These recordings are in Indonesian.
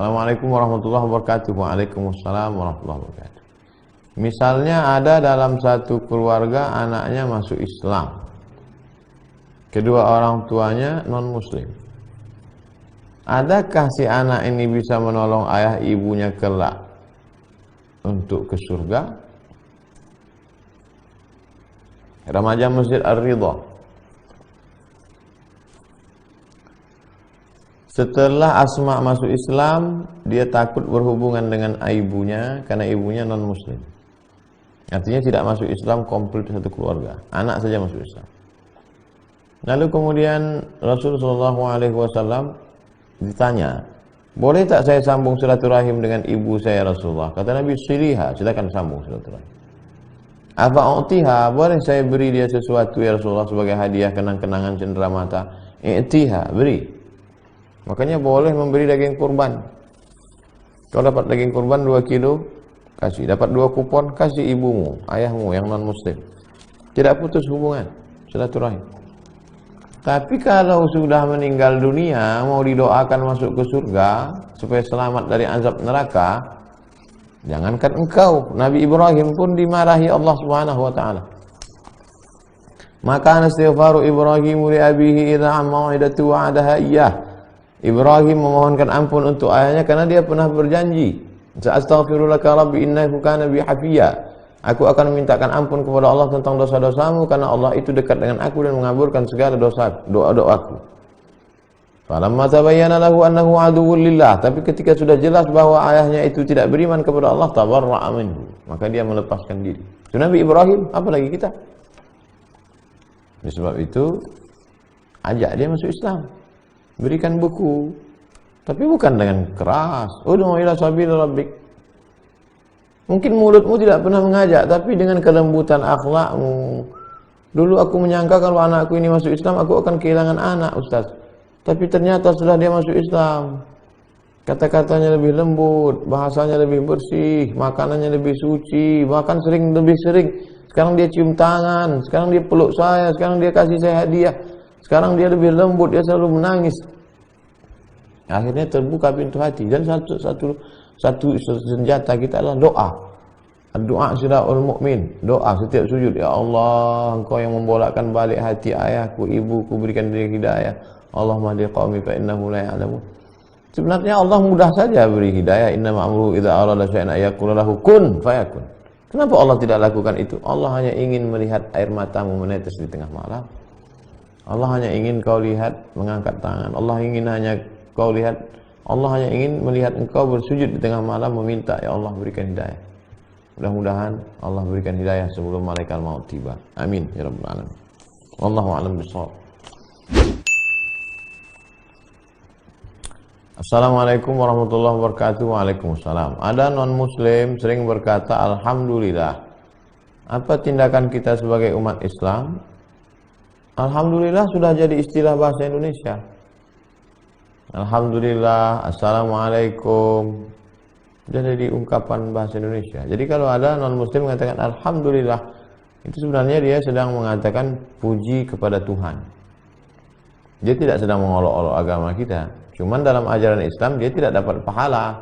Assalamualaikum warahmatullahi wabarakatuh. Waalaikumsalam warahmatullahi wabarakatuh. Misalnya ada dalam satu keluarga anaknya masuk Islam, kedua orang tuanya non-muslim. Adakah si anak ini bisa menolong ayah ibunya kelak untuk ke surga? Remaja Masjid Ar-Ridha. Setelah Asma masuk Islam, dia takut berhubungan dengan ibunya karena ibunya non-muslim. Artinya tidak masuk Islam komplit satu keluarga, anak saja masuk Islam. Lalu kemudian Rasulullah SAW ditanya, boleh tak saya sambung silaturahim dengan ibu saya Rasulullah? Kata Nabi, siliha, silakan sambung silaturahim. Afa'utiha, boleh saya beri dia sesuatu ya Rasulullah sebagai hadiah kenang-kenangan cendera mata? I'tiha, beri. Makanya boleh memberi daging kurban. Kalau dapat daging kurban 2 kilo, kasih. Dapat 2 kupon, kasih ibumu, ayahmu yang non-muslim. Tidak putus hubungan, silaturahim. Tapi kalau sudah meninggal dunia, mau didoakan masuk ke surga, supaya selamat dari azab neraka, jangankan engkau, Nabi Ibrahim pun dimarahi Allah Subhanahu wa ta'ala. Maka istighfaru Ibrahim li abihi idza mau'idatu wa'adaha iyyah. Ibrahim memohonkan ampun untuk ayahnya karena dia pernah berjanji, "Astaghfirulaka rabbi innahu kana bi hafiya." Aku akan memintakan ampun kepada Allah tentang dosa-dosamu karena Allah itu dekat dengan aku dan mengabulkan segala doa-doaku. Falamma tabayyana lahu annahu aduwwun lillah, tapi ketika sudah jelas bahwa ayahnya itu tidak beriman kepada Allah, tabarra'a minhu, maka dia melepaskan diri. Itu Nabi Ibrahim, apalagi kita. Oleh sebab itu, ajak dia masuk Islam. Berikan buku, tapi bukan dengan keras. Ud'u ila sabil rabbik. Mungkin mulutmu tidak pernah mengajak, tapi dengan kelembutan akhlakmu. Dulu aku menyangka kalau anakku ini masuk Islam, aku akan kehilangan anak, Ustaz. Tapi ternyata setelah dia masuk Islam, kata-katanya lebih lembut, bahasanya lebih bersih, makanannya lebih suci, bahkan lebih sering. Sekarang dia cium tangan, sekarang dia peluk saya, sekarang dia kasih saya hadiah. Sekarang dia lebih lembut, dia selalu menangis. Akhirnya terbuka pintu hati. Dan satu senjata kita adalah doa. Doa silahul mu'min. Doa setiap sujud. Ya Allah, Engkau yang membolakkan balik hati ayahku, ibuku, berikan dia hidayah. Allahumma hdi qaumi fa innahu la ya'lamun. Sebenarnya Allah mudah saja beri hidayah. Innama amruhu idza arada syai'an yaqulu lahu kun fayakun. Kenapa Allah tidak lakukan itu? Allah hanya ingin melihat air matamu menetes di tengah malam. Allah hanya ingin kau lihat mengangkat tangan. Allah hanya ingin melihat engkau bersujud di tengah malam meminta, ya Allah berikan hidayah. Mudah-mudahan Allah berikan hidayah sebelum malaikat maut tiba. Amin ya rabbal alamin. Wallahu a'lam bishawab. Assalamualaikum warahmatullahi wabarakatuh. Waalaikumsalam. Ada non-muslim sering berkata alhamdulillah. Apa tindakan kita sebagai umat Islam? Alhamdulillah sudah jadi istilah bahasa Indonesia. Alhamdulillah, assalamualaikum, sudah jadi ungkapan bahasa Indonesia. Jadi kalau ada non-muslim mengatakan alhamdulillah, itu sebenarnya dia sedang mengatakan puji kepada Tuhan. Dia tidak sedang mengolok-olok agama kita. Cuman dalam ajaran Islam dia tidak dapat pahala.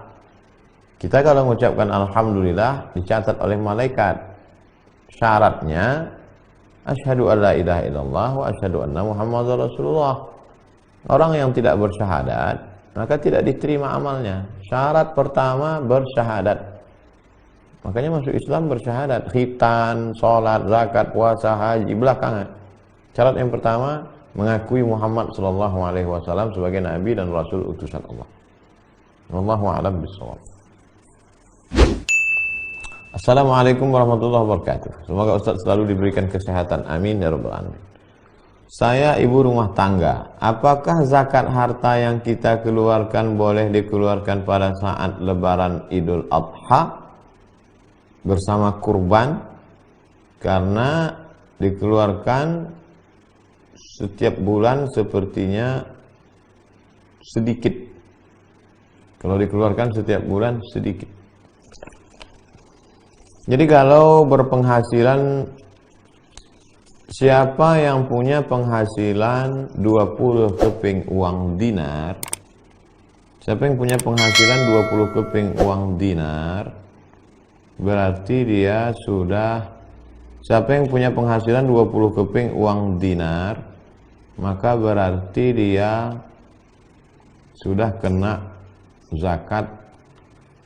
Kita kalau mengucapkan alhamdulillah dicatat oleh malaikat. Syaratnya asyhadu an la ilaha illallah wa asyhadu anna Muhammadar Rasulullah. Orang yang tidak bersyahadat, maka tidak diterima amalnya. Syarat pertama bersyahadat. Makanya masuk Islam bersyahadat. Khitan, sholat, zakat, puasa, haji, belakangan. Syarat yang pertama, mengakui Muhammad SAW sebagai Nabi dan Rasul utusan Allah. Wallahu a'lam bishawab. Assalamualaikum warahmatullahi wabarakatuh. Semoga Ustaz selalu diberikan kesehatan. Amin ya rabbal alamin. Saya ibu rumah tangga. Apakah zakat harta yang kita keluarkan boleh dikeluarkan pada saat lebaran Idul Adha bersama kurban? Karena dikeluarkan setiap bulan sepertinya sedikit. Kalau dikeluarkan setiap bulan sedikit. Jadi kalau berpenghasilan, siapa yang punya penghasilan 20 keping uang dinar, Siapa yang punya penghasilan 20 keping uang dinar, berarti dia sudah, siapa yang punya penghasilan 20 keping uang dinar, maka berarti dia sudah kena zakat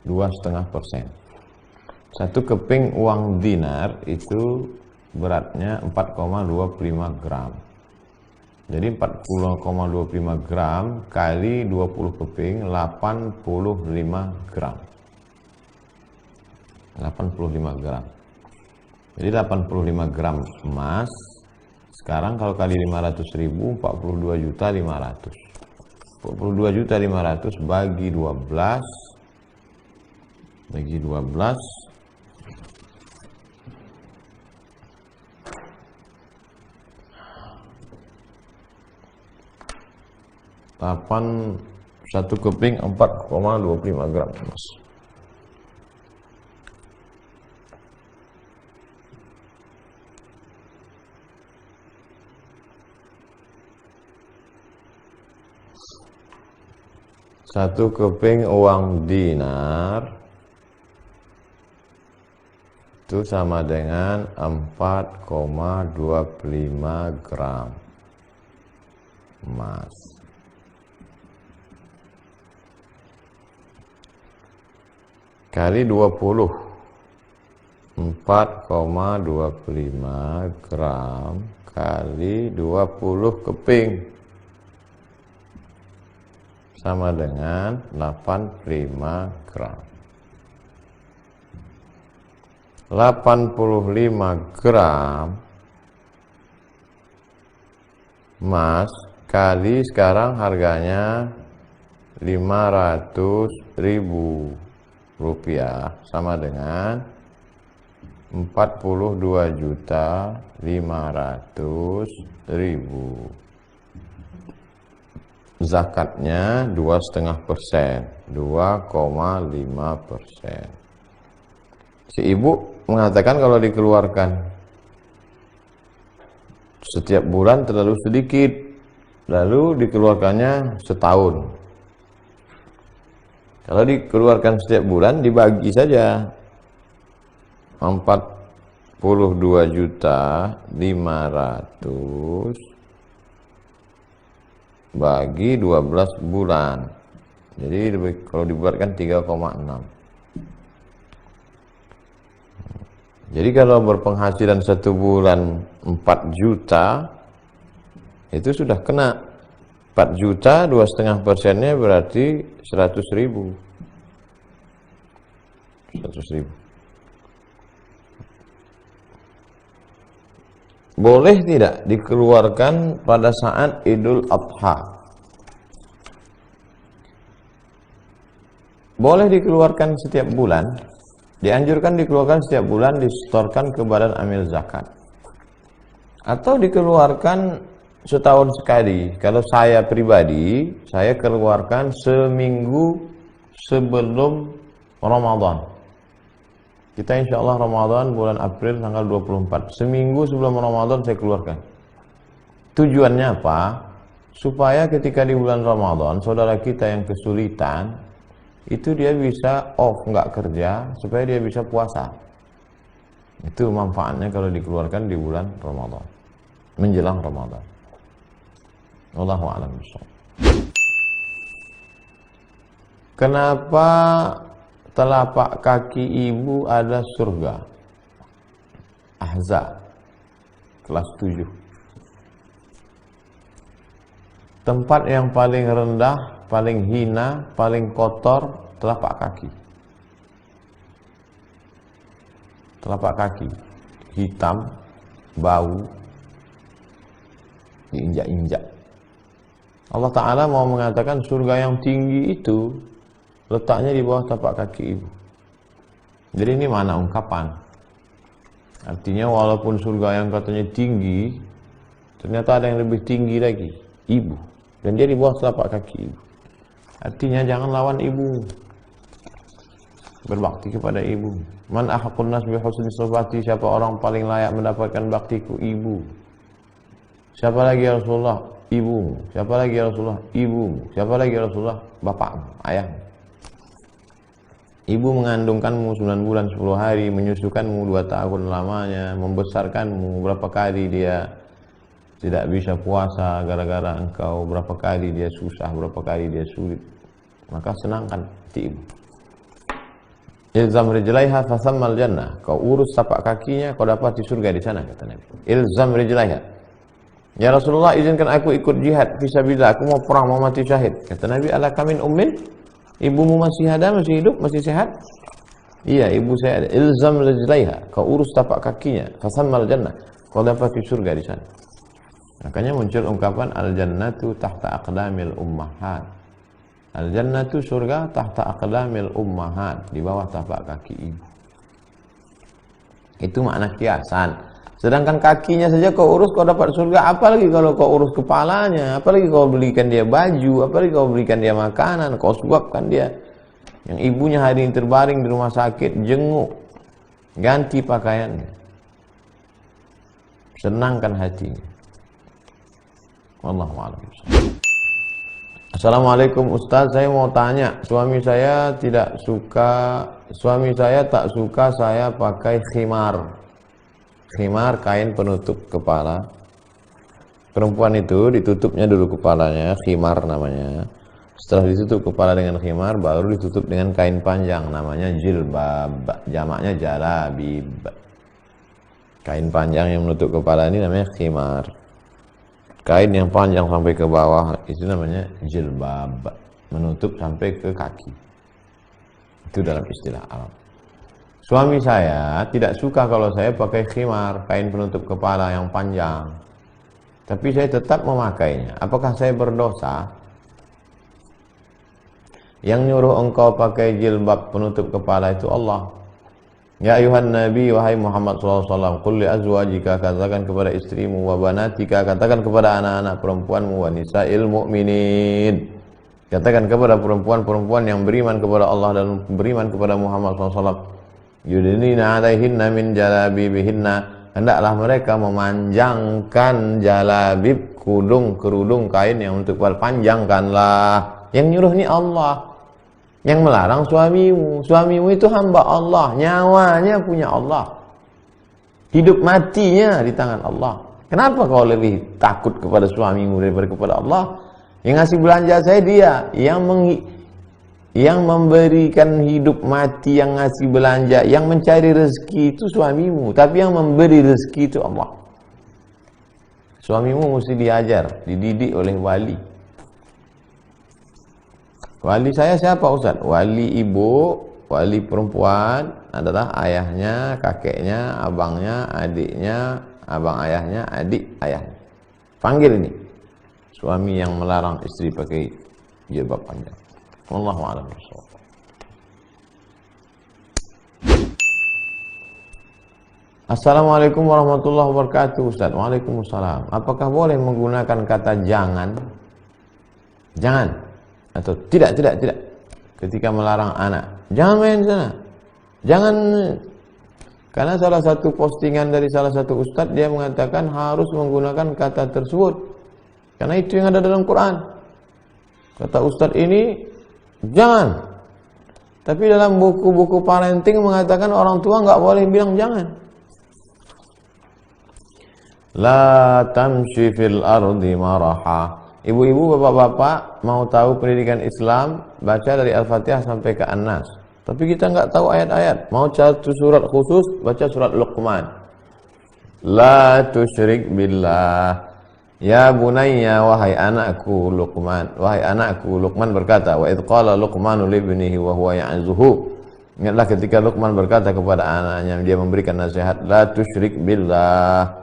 2,5%. Satu keping uang dinar itu beratnya 4,25 gram. Jadi 40,25 gram kali 20 keping 85 gram. 85 gram. Jadi 85 gram emas. Sekarang kalau kali 500.000 42.500.000. 42.500.000 bagi 12 satu keping 4,25 gram emas. Satu keping uang dinar itu sama dengan 4,25 gram emas. Kali 20, 4,25 gram kali 20 keping sama dengan 85 gram. 85 gram emas kali sekarang harganya 500.000 rupiah sama dengan 42.500.000. Zakatnya 2,5%, 2,5%. Si ibu mengatakan kalau dikeluarkan setiap bulan terlalu sedikit, lalu dikeluarkannya setahun. Kalau dikeluarkan setiap bulan dibagi saja 42.500.000 bagi 12 bulan. Jadi kalau dibuatkan 3,6. Jadi kalau berpenghasilan satu bulan 4 juta itu sudah kena 4 juta, 2,5%-nya berarti 100.000. 100.000. Boleh tidak dikeluarkan pada saat Idul Adha? Boleh dikeluarkan setiap bulan. Dianjurkan dikeluarkan setiap bulan, disetorkan ke Badan Amil Zakat. Atau dikeluarkan setahun sekali. Kalau saya pribadi, saya keluarkan seminggu sebelum Ramadan. Kita insya Allah Ramadan bulan April tanggal 24. Seminggu sebelum Ramadan saya keluarkan. Tujuannya apa? Supaya ketika di bulan Ramadan, saudara kita yang kesulitan, itu dia bisa off, nggak kerja, supaya dia bisa puasa. Itu manfaatnya kalau dikeluarkan di bulan Ramadan, menjelang Ramadan. Wallahu a'lam bishawab. Kenapa telapak kaki ibu ada surga? Ahzab kelas 7. Tempat yang paling rendah, paling hina, paling kotor, telapak kaki. Telapak kaki hitam, bau, diinjak-injak. Allah Ta'ala mau mengatakan surga yang tinggi itu letaknya di bawah telapak kaki ibu. Jadi ini mana ungkapan? Artinya walaupun surga yang katanya tinggi, ternyata ada yang lebih tinggi lagi, ibu. Dan dia di bawah telapak kaki ibu. Artinya jangan lawan ibu. Berbakti kepada ibu. Man ahaqqun nas bi husni suhbati, siapa orang paling layak mendapatkan baktiku? Ibu. Siapa lagi ya Rasulullah? Ibumu. Siapa lagi ya Rasulullah? Ibumu. Siapa lagi ya Rasulullah? Bapakmu, ayahmu. Ibu mengandungkanmu 9 bulan 10 hari, menyusukanmu 2 tahun lamanya, membesarkanmu. Berapa kali dia tidak bisa puasa gara-gara engkau, berapa kali dia susah, berapa kali dia sulit. Maka senangkan hati ibu. Ilzam rijlaiha fasammal jannah. Kau urus tapak kakinya, kau dapat di surga di sana, kata Nabi. Ilzam rijlaiha. Ya Rasulullah, izinkan aku ikut jihad fisabilillah, aku mau perang, mau mati syahid. Kata Nabi, alaka min ummin? Ibumu masih ada, masih hidup, masih sehat? Iya, ibu saya ada. Ilzam rijlaiha. Kau urus tapak kakinya, fasammal jannah. Kau dapat di surga di sana. Makanya muncul ungkapan al-jannatu tahta aqdamil ummahat. Al-jannatu surga tahta aqdamil ummahat, di bawah tapak kaki ibu. Itu makna kiasan. Sedangkan kakinya saja kau urus, kau dapat surga. Apalagi kalau kau urus kepalanya, apalagi kau belikan dia baju, apalagi kau belikan dia makanan, kau suapkan dia. Yang ibunya hari ini terbaring di rumah sakit, jenguk, ganti pakaiannya, senangkan hatinya. Wallahu a'lam. Assalamualaikum Ustaz, saya mau tanya, suami saya tak suka saya pakai khimar. Khimar, kain penutup kepala. Perempuan itu ditutupnya dulu kepalanya, khimar namanya. Setelah ditutup kepala dengan khimar, baru ditutup dengan kain panjang, namanya jilbab, jamaknya jalabib. Kain panjang yang menutup kepala ini namanya khimar. Kain yang panjang sampai ke bawah itu namanya jilbab, menutup sampai ke kaki. Itu dalam istilah Arab. Suami saya tidak suka kalau saya pakai khimar, kain penutup kepala yang panjang. Tapi saya tetap memakainya. Apakah saya berdosa? Yang nyuruh engkau pakai jilbab penutup kepala itu Allah. Ya ayuhan Nabi, wahai Muhammad SAW, qul li azwajika, katakan kepada istrimu, wa banatika, katakan kepada anak-anak perempuanmu, wa nisa'il mu'minin, katakan kepada perempuan-perempuan yang beriman kepada Allah dan beriman kepada Muhammad SAW, yudnina alaihinna min jalabibihinna, hendaklah mereka memanjangkan jalabib, kerudung kain yang untuk panjangkanlah. Yang nyuruh ni Allah, yang melarang suamimu. Suamimu itu hamba Allah, nyawanya punya Allah, hidup matinya di tangan Allah. Kenapa kau lebih takut kepada suamimu daripada kepada Allah? Yang ngasih belanja saya dia, yang memberikan hidup mati, yang ngasih belanja, yang mencari rezeki itu suamimu, tapi yang memberi rezeki itu Allah. Suamimu mesti diajar, dididik oleh wali. Wali saya siapa Ustaz? Wali ibu, wali perempuan adalah ayahnya, kakeknya, abangnya, adiknya, abang ayahnya, adik ayahnya. Panggil ini suami yang melarang istri pakai jilbab panjang. Wallahu a'lam bishawab. Assalamualaikum warahmatullahi wabarakatuh Ustaz. Waalaikumsalam. Apakah boleh menggunakan kata jangan? Jangan atau tidak ketika melarang anak? Jangan main sana. Jangan. Karena salah satu postingan dari salah satu ustadz, dia mengatakan harus menggunakan kata tersebut. Karena itu yang ada dalam Quran. Kata ustadz ini jangan. Tapi dalam buku-buku parenting mengatakan orang tua nggak boleh bilang jangan. La tamshi fil ardi maraha. Ibu-ibu, bapak-bapak mau tahu pendidikan Islam, baca dari Al-Fatihah sampai ke An-Nas. Tapi kita nggak tahu ayat-ayat. Mau satu surat khusus, baca surat Luqman. La tusyrik billah. Ya bunayya, wahai anakku Luqman. Wahai anakku, Luqman berkata, wa idh qala Luqmanu libnihi wa huwa ya'zuhu. Ingatlah ketika Luqman berkata kepada anaknya, dia memberikan nasihat, la tusyrik billah.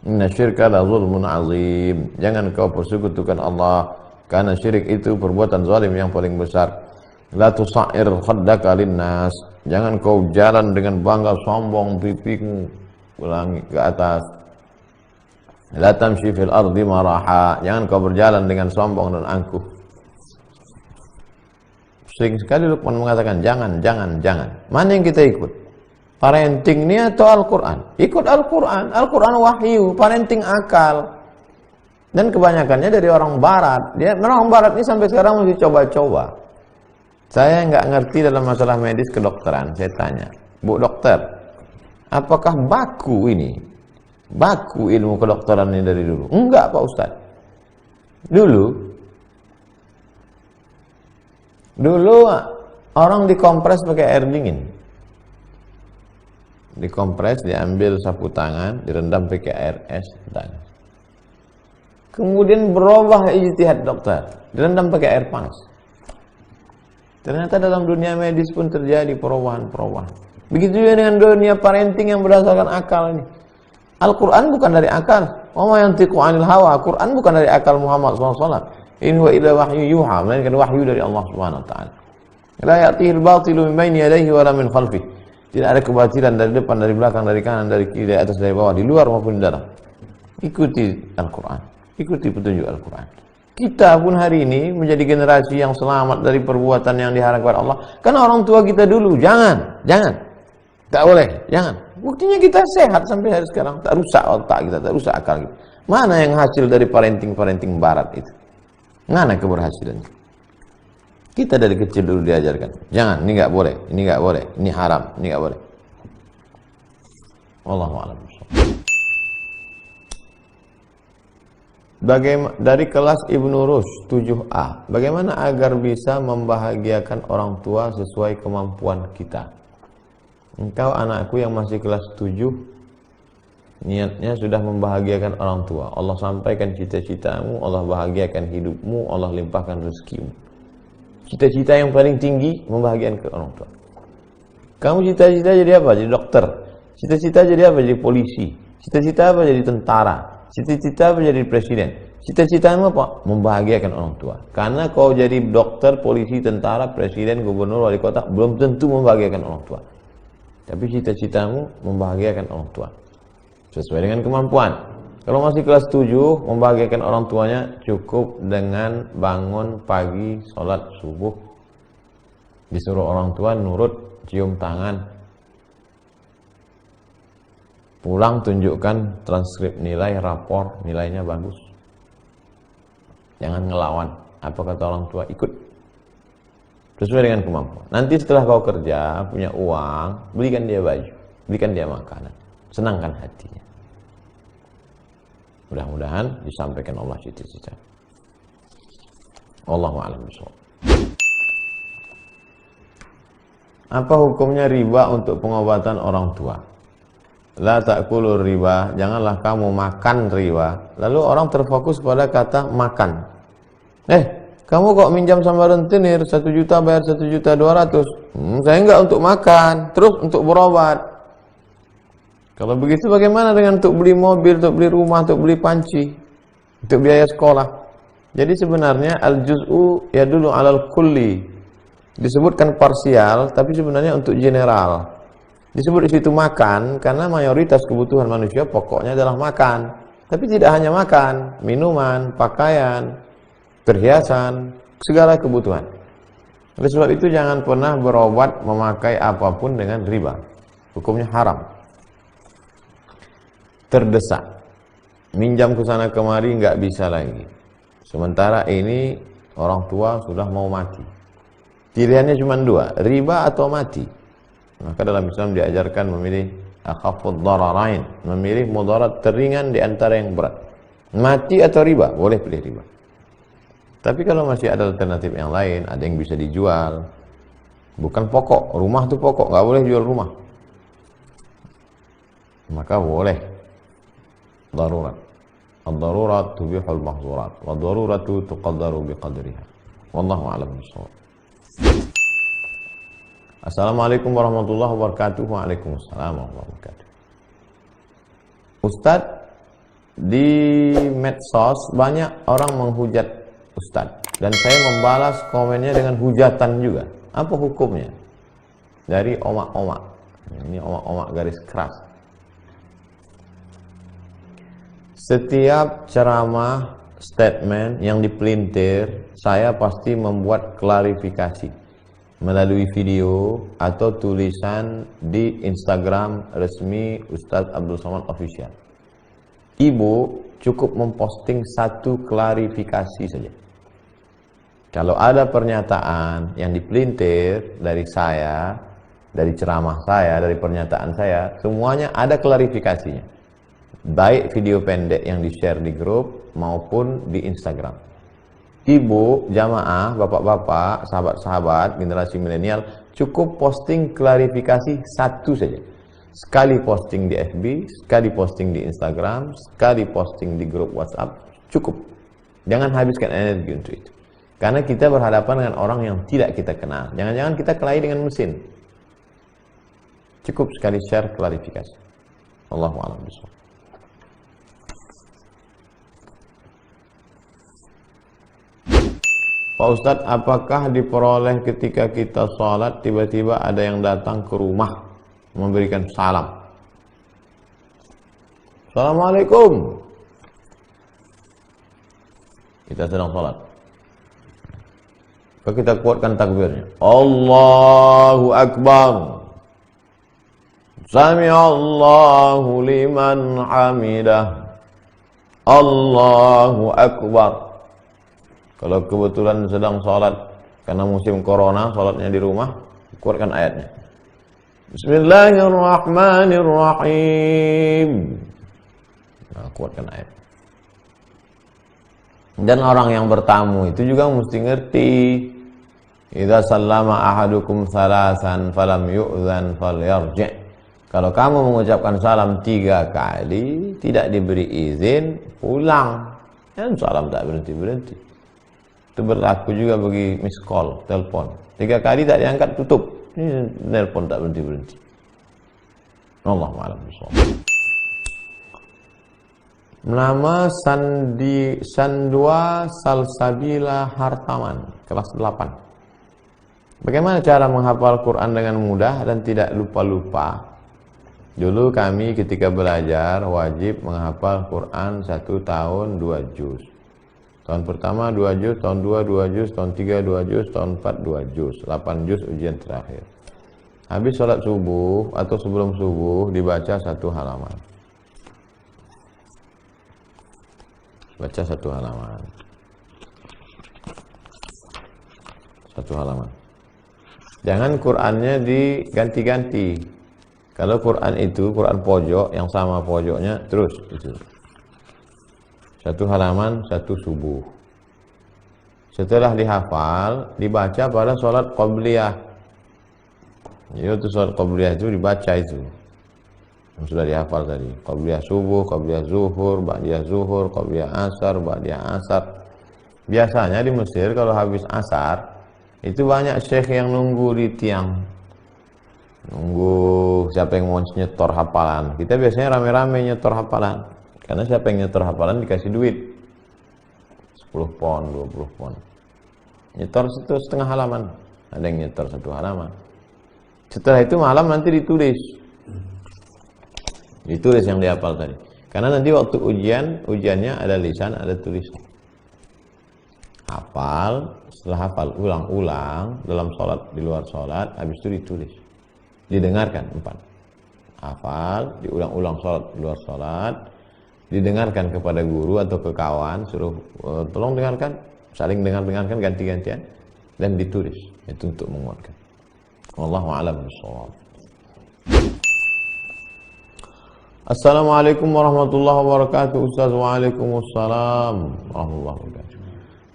Inna syirka la zulmun azim. Jangan kau persekutukan Allah, karena syirik itu perbuatan zalim yang paling besar. La tusa'ir khaddaka linnas. Jangan kau jalan dengan bangga sombong pipimu ulangi ke atas. La tamshi fil ardi maraha. Jangan kau berjalan dengan sombong dan angkuh. Sering sekali Luqman mengatakan jangan. Mana yang kita ikut? Parenting ini atau Al-Quran? Ikut Al-Quran. Al-Quran wahyu, parenting akal. Dan kebanyakannya dari orang barat. Orang barat ini sampai sekarang masih coba-coba. Saya nggak ngerti dalam masalah medis kedokteran. Saya tanya, Bu dokter, apakah baku ini? Baku ilmu kedokteran ini dari dulu? Enggak Pak Ustadz. Dulu orang dikompres pakai air dingin. Dikompres, diambil sapu tangan, direndam pakai air es dan kemudian berubah ijtihad dokter, direndam pakai air panas. Ternyata dalam dunia medis pun terjadi perubahan-perubahan. Begitu juga dengan dunia parenting yang berdasarkan akal ini. Al-Quran bukan dari akal. Wa ma yantiqu 'anil hawa. Quran bukan dari akal Muhammad SAW. In huwa illa wahyu yuha, melainkan wahyu dari Allah Subhanahu wa taala. La ya'tihil batilu min baini yadayhi wa la min khalfihi. Tidak ada kebatilan dari depan, dari belakang, dari kanan, dari kiri, dari atas, dari bawah, di luar maupun di dalam. Ikuti Al-Quran. Ikuti petunjuk Al-Quran. Kita pun hari ini menjadi generasi yang selamat dari perbuatan yang diharamkan kepada Allah. Karena orang tua kita dulu, jangan. Tak boleh, jangan. Buktinya kita sehat sampai hari sekarang. Tak rusak otak kita, tak rusak akal kita. Mana yang hasil dari parenting barat itu? Mana keberhasilannya? Kita dari kecil dulu diajarkan. Jangan, ini nggak boleh, ini haram, ini nggak boleh. Wallahu a'lam. Dari kelas Ibnu Rushd 7A, bagaimana agar bisa membahagiakan orang tua sesuai kemampuan kita? Engkau anakku yang masih kelas 7, niatnya sudah membahagiakan orang tua. Allah sampaikan cita-citamu, Allah bahagiakan hidupmu, Allah limpahkan rezekimu. Cita-cita yang paling tinggi membahagiakan orang tua. Kamu cita-cita jadi apa? Jadi dokter. Cita-cita jadi apa? Jadi polisi. Cita-cita apa? Jadi tentara. Cita-cita apa? Jadi presiden. Cita-citamu apa? Membahagiakan orang tua. Karena kau jadi dokter, polisi, tentara, presiden, gubernur, wali kota, belum tentu membahagiakan orang tua. Tapi cita-citamu membahagiakan orang tua sesuai dengan kemampuan. Kalau masih kelas 7, membahagiakan orang tuanya cukup dengan bangun pagi, sholat subuh, disuruh orang tua nurut, cium tangan, pulang tunjukkan transkrip nilai, rapor, nilainya bagus. Jangan ngelawan. Apa kata orang tua, ikut. Sesuai dengan kemampuan. Nanti setelah kau kerja, punya uang, belikan dia baju, belikan dia makanan. Senangkan hatinya. Mudah-mudahan disampaikan Allah cita-cita. Wallahu a'lam bishawab. Apa hukumnya riba untuk pengobatan orang tua? La ta'kulur riba, janganlah kamu makan riba. Lalu orang terfokus pada kata makan. Kamu kok minjam sama rentenir 1 juta bayar 1.200.000? Saya enggak untuk makan, terus untuk berobat. Kalau begitu bagaimana dengan untuk beli mobil, untuk beli rumah, untuk beli panci, untuk biaya sekolah? Jadi sebenarnya al-juz'u ya dulu alal kulli. Disebutkan parsial, tapi sebenarnya untuk general. Disebut di situ makan karena mayoritas kebutuhan manusia pokoknya adalah makan. Tapi tidak hanya makan, minuman, pakaian, perhiasan, segala kebutuhan. Oleh sebab itu jangan pernah berobat memakai apapun dengan riba. Hukumnya haram. Terdesak, minjam ke sana kemari nggak bisa lagi. Sementara ini orang tua sudah mau mati. Pilihannya cuma 2, riba atau mati. Maka dalam Islam diajarkan memilih akhafud dararain, memilih mudarat teringan di antara yang berat. Mati atau riba, boleh pilih riba. Tapi kalau masih ada alternatif yang lain, ada yang bisa dijual. Bukan pokok, rumah itu pokok, nggak boleh jual rumah. Maka boleh. Darurat. Ad-darurat tubihul mahzurat. Wa daruratu tuqaddaru biqadriha. Wallahu a'lam bishawab. Assalamualaikum warahmatullahi wabarakatuh. Waalaikumsalam warahmatullahi wabarakatuh. Ustadz, di medsos banyak orang menghujat Ustadz, dan saya membalas komennya dengan hujatan juga. Apa hukumnya? Dari omak-omak. Ini omak-omak garis keras. Setiap ceramah, statement yang dipelintir, saya pasti membuat klarifikasi melalui video atau tulisan di Instagram resmi Ustadz Abdul Somad Official. Ibu cukup memposting satu klarifikasi saja. Kalau ada pernyataan yang dipelintir dari saya, dari ceramah saya, dari pernyataan saya, semuanya ada klarifikasinya. Baik video pendek yang di-share di grup maupun di Instagram. Ibu, jamaah, bapak-bapak, sahabat-sahabat, generasi milenial, cukup posting klarifikasi satu saja. Sekali posting di FB, sekali posting di Instagram, sekali posting di grup WhatsApp, cukup. Jangan habiskan energi untuk itu. Karena kita berhadapan dengan orang yang tidak kita kenal. Jangan-jangan kita kelahi dengan mesin. Cukup sekali share klarifikasi. Allahu a'lam bishawab. Pak Ustadz, apakah diperoleh ketika kita sholat tiba-tiba ada yang datang ke rumah memberikan salam? Assalamualaikum. Kita sedang sholat. Kita kuatkan takbirnya. Allahu Akbar. Sami'allahu liman hamidah. Allahu Akbar. Kalau kebetulan sedang sholat karena musim corona, sholatnya di rumah, kuatkan ayatnya. Bismillahirrahmanirrahim. Nah, kuatkan ayat. Dan orang yang bertamu itu juga mesti ngerti. Idza sallama ahadukum salasan falam yu'zan falyarji'. Kalau kamu mengucapkan salam 3 kali tidak diberi izin, pulang. Dan salam tak berhenti-berhenti. Itu berlaku juga bagi miss call, telepon. 3 kali tak diangkat, tutup. Ini telepon tak berhenti-berhenti. Allahu a'lam bishawab. Nama Sandua Salsabila Hartaman, kelas 8. Bagaimana cara menghafal Quran dengan mudah dan tidak lupa-lupa? Dulu kami ketika belajar wajib menghafal Quran 1 tahun 2 juz. Tahun pertama 2 juz, tahun 2 2 juz, tahun 3 2 juz, tahun 4 2 juz, 8 juz ujian terakhir. Habis sholat subuh atau sebelum subuh dibaca 1 halaman. Baca 1 halaman. 1 halaman. Jangan Qur'annya diganti-ganti. Kalau Qur'an itu Qur'an pojok yang sama pojoknya terus itu. 1 halaman 1 subuh. Setelah dihafal, dibaca pada sholat qabliyah. Jadi itu sholat qabliyah itu dibaca itu. Yang sudah dihafal tadi. Qabliyah subuh, qabliyah zuhur, ba'diyah zuhur, qabliyah asar, ba'diyah asar. Biasanya di Mesir kalau habis asar itu banyak syekh yang nunggu di tiang. Nunggu siapa yang mau nyetor hafalan. Kita biasanya rame-rame nyetor hafalan. Karena siapa yang nyetor hafalan dikasih duit. 10 pon, 20 pon. Nyetor itu setengah halaman. Ada yang nyetor 1 halaman. Setelah itu malam nanti ditulis. Ditulis yang dihafal tadi. Karena nanti waktu ujiannya ada lisan, ada tulisan. Hafal, setelah hafal ulang-ulang dalam sholat, di luar sholat, habis itu ditulis. Didengarkan 4. Hafal, diulang-ulang sholat, di luar sholat, didengarkan kepada guru atau ke kawan, suruh tolong dengarkan, saling dengarkan ganti-gantian, dan ditulis. Itu untuk menguatkan. Wallahu a'lam bishawab. Assalamualaikum warahmatullahi wabarakatuh. Ustaz, waalaikumsalam warahmatullahi wabarakatuh.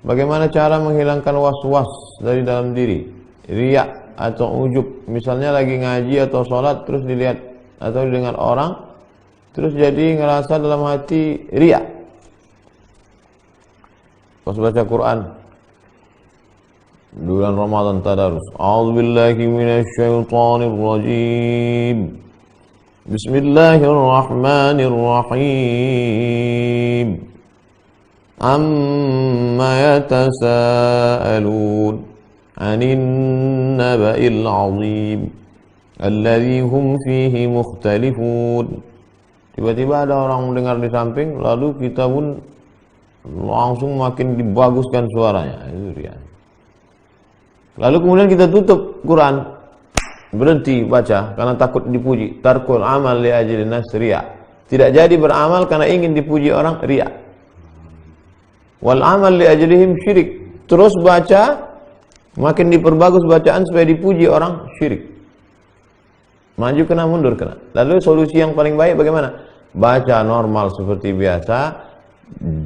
Bagaimana cara menghilangkan was-was dari dalam diri, riya atau ujub? Misalnya lagi ngaji atau sholat terus dilihat atau didengar orang, terus jadi ngerasa dalam hati riya pas baca Quran. Bulan Ramadan tadarus. A'udzubillahi minasyaitonirrajim. Bismillahirrahmanirrahim. Amma yatasaalun 'anil naba'il 'azim alladzi hum fihi mukhtalifun. Tiba-tiba ada orang mendengar di samping, lalu kita pun langsung makin dibaguskan suaranya. Itu dia. Lalu kemudian kita tutup Quran, berhenti baca karena takut dipuji. Tarkul amal li ajli nasriya. Tidak jadi beramal karena ingin dipuji orang, riya. Wal amal li ajlihim syirik. Terus baca, makin diperbagus bacaan supaya dipuji orang, syirik. Maju kena, mundur kena. Lalu solusi yang paling baik bagaimana? Baca normal seperti biasa.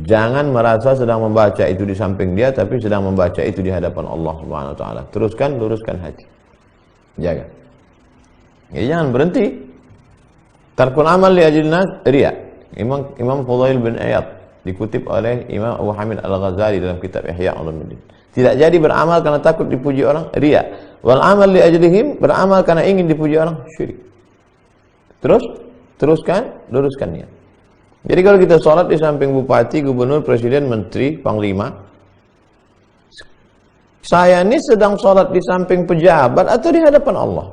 Jangan merasa sedang membaca itu di samping dia, tapi sedang membaca itu di hadapan Allah Subhanahu wa taala. Teruskan, luruskan hati. Jaga. Ya, jangan berhenti. Tarkul amal li ajlin nas riya. Imam Fudail bin Iyad dikutip oleh Imam Abu Hamid Al-Ghazali dalam kitab Ihya Ulumuddin. Tidak jadi beramal karena takut dipuji orang, riya. Wal amal li ajlihim, beramal karena ingin dipuji orang, syirik. Teruskan, luruskan niat. Jadi kalau kita sholat di samping bupati, gubernur, presiden, menteri, panglima, saya ini sedang sholat di samping pejabat atau di hadapan Allah?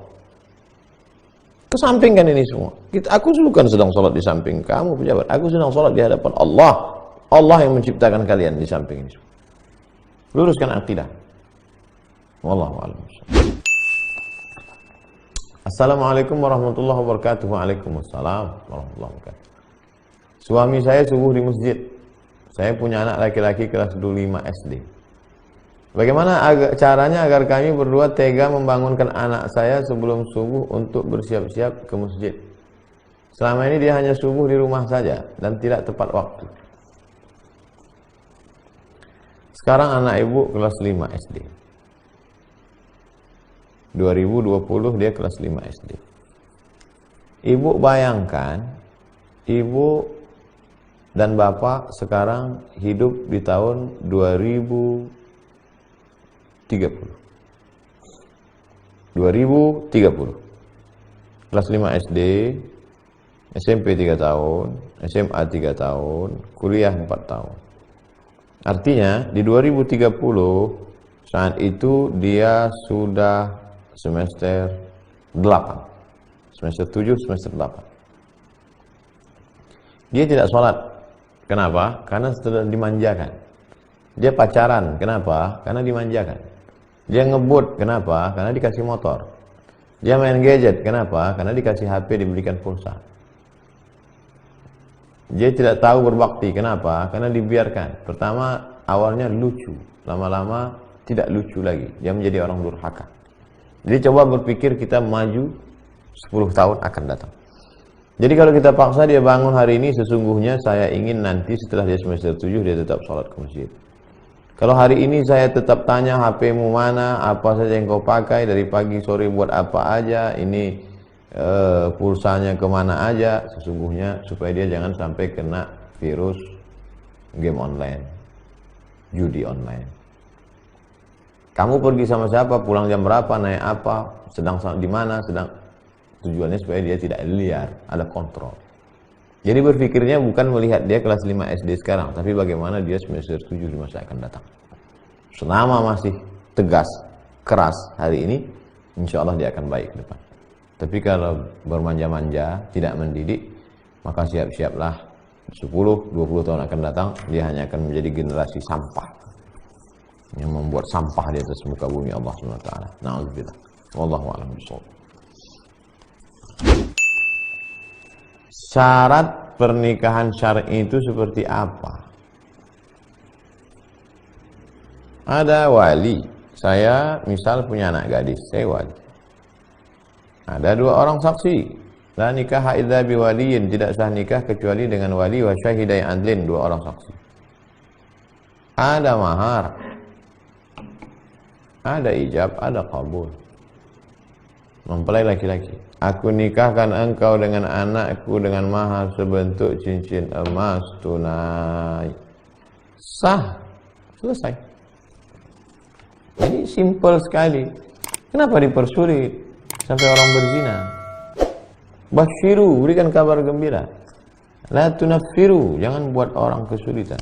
Kesampingkan ini semua. Aku bukan sedang sholat di samping kamu pejabat, aku sedang sholat di hadapan Allah. Allah yang menciptakan kalian di samping ini semua. Luruskan akidah. Wallahu a'lam. Assalamualaikum warahmatullahi wabarakatuh. Waalaikumsalam warahmatullahi wabarakatuh. Suami saya subuh di masjid. Saya punya anak laki-laki kelas 5 SD. Bagaimana caranya agar kami berdua tega membangunkan anak saya sebelum subuh untuk bersiap-siap ke masjid? Selama ini dia hanya subuh di rumah saja dan tidak tepat waktu. Sekarang anak ibu kelas 5 SD. 2020 dia kelas 5 SD. Ibu bayangkan, ibu dan bapak sekarang hidup di tahun 2030. 2030. Kelas 5 SD, SMP 3 tahun, SMA 3 tahun, kuliah 4 tahun. Artinya di 2030 saat itu dia sudah semester 8. Semester 7, semester 8. Dia tidak sholat. Kenapa? Karena sudah dimanjakan. Dia pacaran. Kenapa? Karena dimanjakan. Dia ngebut. Kenapa? Karena dikasih motor. Dia main gadget. Kenapa? Karena dikasih HP, diberikan pulsa. Dia tidak tahu berbakti. Kenapa? Karena dibiarkan. Pertama, awalnya lucu. Lama-lama tidak lucu lagi. Dia menjadi orang durhaka. Jadi coba berpikir kita maju 10 tahun akan datang. Jadi kalau kita paksa dia bangun hari ini, sesungguhnya saya ingin nanti setelah dia semester 7 dia tetap sholat ke masjid. Kalau hari ini saya tetap tanya HP-mu mana, apa saja yang kau pakai, dari pagi sore buat apa aja, ini pulsanya kemana aja, sesungguhnya supaya dia jangan sampai kena virus game online, judi online. Kamu pergi sama siapa, pulang jam berapa, naik apa, sedang di mana, tujuannya supaya dia tidak liar, ada kontrol. Jadi berpikirnya bukan melihat dia kelas 5 SD sekarang, tapi bagaimana dia semester 7 di masa akan datang. Selama masih tegas, keras hari ini, insya Allah dia akan baik ke depan. Tapi kalau bermanja-manja, tidak mendidik, maka siap-siaplah 10-20 tahun akan datang, dia hanya akan menjadi generasi sampah yang membuat sampah di atas muka bumi Allah SWT. Na'udzubillah. Wallahu a'lam bishawab. Syarat pernikahan syar'i itu seperti apa? Ada wali. Saya misal punya anak gadis, saya wali. Ada 2 orang saksi. La nikah illa biwaliyin, tidak sah nikah kecuali dengan wali wa syahidai adlin, 2 orang saksi. Ada mahar. Ada ijab, ada qabul. Mempelai laki-laki. Aku nikahkan engkau dengan anakku dengan mahar sebentuk cincin emas tunai. Sah. Selesai. Jadi simple sekali. Kenapa dipersulit sampai orang berzina? Basyiru, berikan kabar gembira. La tunaffiru, jangan buat orang kesulitan.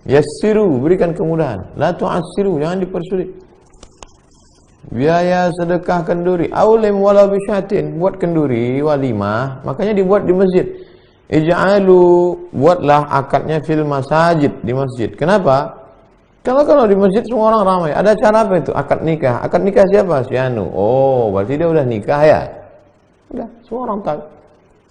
Yassiru, berikan kemudahan. La tu'assiru, jangan dipersulit. Biaya sedekah kenduri, aulim walau bisyatin, buat kenduri walimah, makanya dibuat di masjid. Ij'alu, buatlah akadnya fil masajid, di masjid. Kenapa? Kalau di masjid semua orang ramai. Ada cara apa itu? Akad nikah. Akad nikah siapa? Si Anu. Oh, berarti dia udah nikah ya? Udah, semua orang tahu.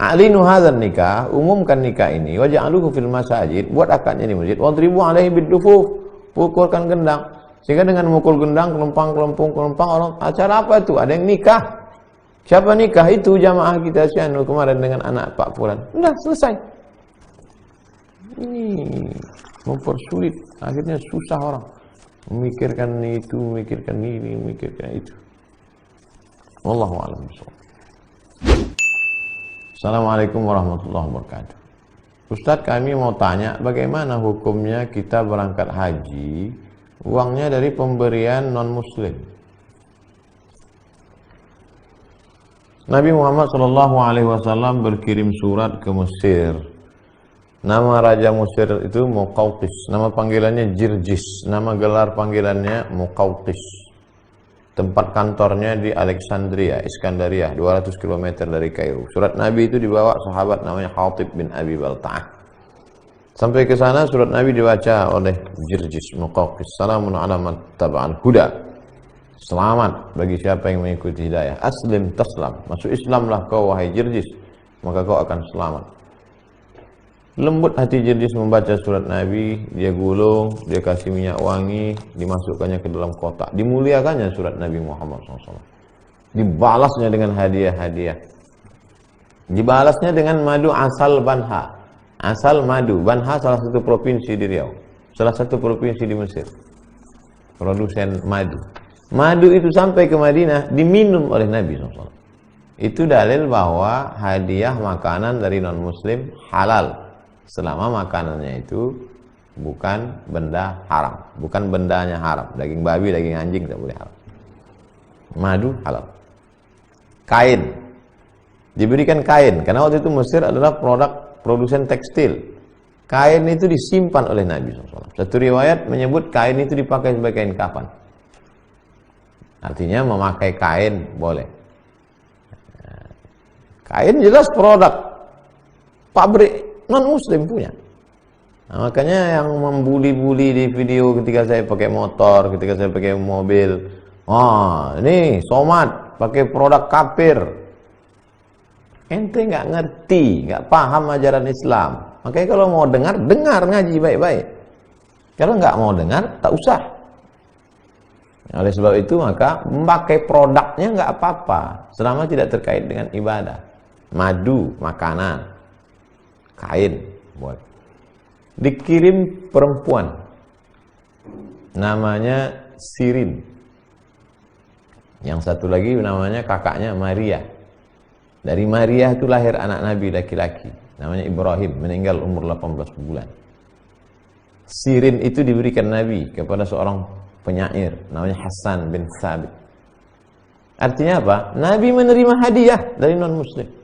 A'linu hadzal nikah, umumkan nikah ini, waj'aluhu fil masajid, buat akadnya di masjid, wadribu alaihi bid-dufuf, pukulkan gendang. Sehingga dengan memukul gendang, kelempang, orang acara apa itu? Ada yang nikah. Siapa nikah? Itu jamaah kita sianu kemarin dengan anak Pak Fulan. Udah selesai. Ini mempersulit, akhirnya susah orang. Memikirkan itu, memikirkan ini, memikirkan itu. Wallahu a'lam bishawab. Assalamualaikum warahmatullahi wabarakatuh. Ustadz, kami mau tanya bagaimana hukumnya kita berangkat haji, uangnya dari pemberian non-muslim. Nabi Muhammad SAW berkirim surat ke Mesir. Nama Raja Mesir itu Muqawqis, nama panggilannya Jirjis, nama gelar panggilannya Muqawqis. Tempat kantornya di Alexandria, Iskandaria, 200 km dari Kairo. Surat Nabi itu dibawa sahabat namanya Khatib bin Abi Balta'ah. Sampai ke sana surat Nabi dibaca oleh Jirjis Muqawqis. Salamun ala man taba'al huda. Selamat bagi siapa yang mengikuti hidayah. Aslim taslam. Masuk Islamlah kau wahai Jirjis, maka kau akan selamat. Lembut hati Jirjis membaca surat Nabi, dia gulung, dia kasih minyak wangi, dimasukkannya ke dalam kotak. Dimuliakannya surat Nabi Muhammad SAW. Dibalasnya dengan hadiah-hadiah. Dibalasnya dengan madu asal Banha. Asal madu. Banha salah satu provinsi di Riau. Salah satu provinsi di Mesir. Produsen madu. Madu itu sampai ke Madinah, diminum oleh Nabi SAW. Itu dalil bahwa hadiah makanan dari non-muslim halal. Selama makanannya itu bukan benda haram, bukan bendanya haram. Daging babi, daging anjing tidak boleh haram. Madu halal. Kain, diberikan kain, karena waktu itu Mesir adalah produsen tekstil. Kain itu disimpan oleh Nabi SAW. Satu riwayat menyebut kain itu dipakai sebagai kain kafan. Artinya memakai kain boleh. Kain jelas produk pabrik non-muslim punya. Nah, makanya yang membuli-buli di video ketika saya pakai motor, ketika saya pakai mobil, ini somat pakai produk kafir. Ente nggak ngerti, nggak paham ajaran Islam. Makanya kalau mau dengar ngaji baik-baik. Kalau nggak mau dengar, tak usah. Oleh sebab itu maka memakai produknya nggak apa-apa, selama tidak terkait dengan ibadah. Madu, makanan, kain, buat. Dikirim perempuan, namanya Sirin. Yang satu lagi namanya kakaknya Maria. Dari Maria itu lahir anak Nabi laki-laki, namanya Ibrahim, meninggal umur 18 bulan. Sirin itu diberikan Nabi kepada seorang penyair, namanya Hasan bin Thabit. Artinya apa? Nabi menerima hadiah dari non-muslim.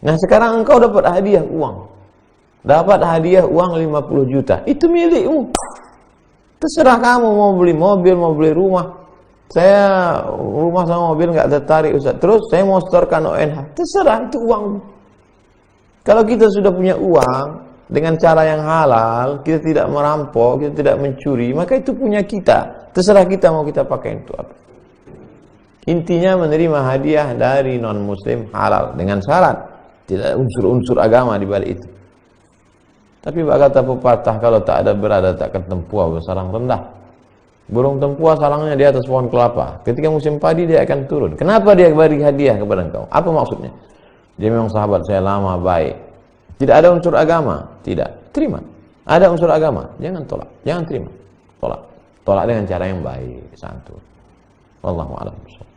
Nah sekarang engkau dapat hadiah uang. Dapat hadiah uang 50 juta. Itu milikmu. Terserah kamu mau beli mobil, mau beli rumah. Saya rumah sama mobil nggak tertarik Ustaz. Terus saya mau setorkan ONH. Terserah, itu uangmu. Kalau kita sudah punya uang dengan cara yang halal, kita tidak merampok, kita tidak mencuri, maka itu punya kita. Terserah kita mau kita pakai itu apa. Intinya menerima hadiah dari non-muslim halal dengan syarat tidak unsur-unsur agama di balik itu. Tapi kata pepatah, kalau tak ada berada tak akan tempua bersarang rendah. Burung tempua sarangnya di atas pohon kelapa. Ketika musim padi dia akan turun. Kenapa dia beri hadiah kepada engkau? Apa maksudnya? Dia memang sahabat saya lama, baik. Tidak ada unsur agama? Tidak. Terima. Ada unsur agama? Jangan tolak. Jangan terima. Tolak. Tolak dengan cara yang baik, santun. Wallahu a'lam bishawab.